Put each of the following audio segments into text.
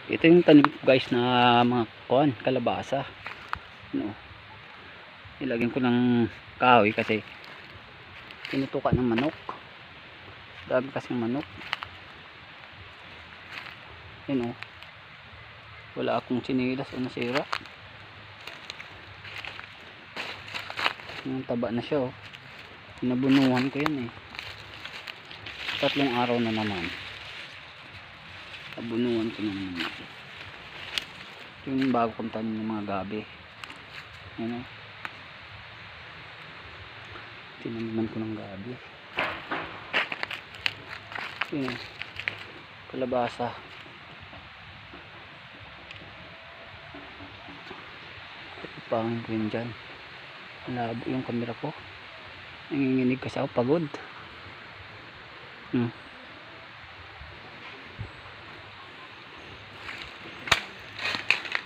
Ito yung tanim ko guys na mga kalabasa. No. Ilagyan ko ng kahoy kasi tinutukan ng manok. Dami kasing manok. Yun o. Wala akong sinilas o nasira. Yung taba na siya o. Nabunuhan ko yan eh. 3 araw na naman. Nabunuhan ko na naman. Yung bago kong tanim ng mga gabi. Yan o. Tinaniman ko ng gabi. Yun o. Kalabasa. Pangin ko yun dyan. Malabo yung camera ko. Nanginginig kasi ako, pagod.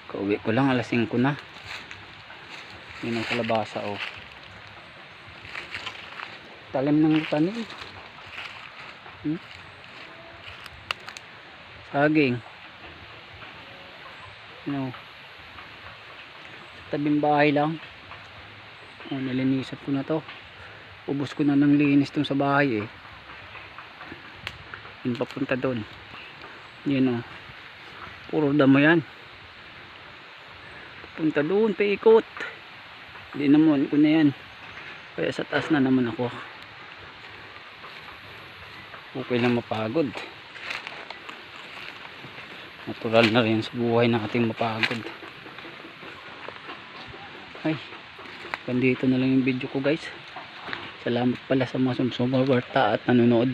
Kauwi ko lang, alas 5 na. Yun ang kalabasa oh. Talim ng tanim. Saging. Sa tabing bahay lang. Nilinisan ko na to. Ubos ko na ng linis dun sa bahay eh. Yun papunta doon. Yun o. Puro damo yan. Papunta doon, paikot. Hindi naman ko na yan. Kaya sa taas na naman ako. Okay lang mapagod. Natural na rin sa buhay na ating mapagod. Ay, ganito na lang yung video ko guys. Salamat pala sa mga sumusuporta at nanonood.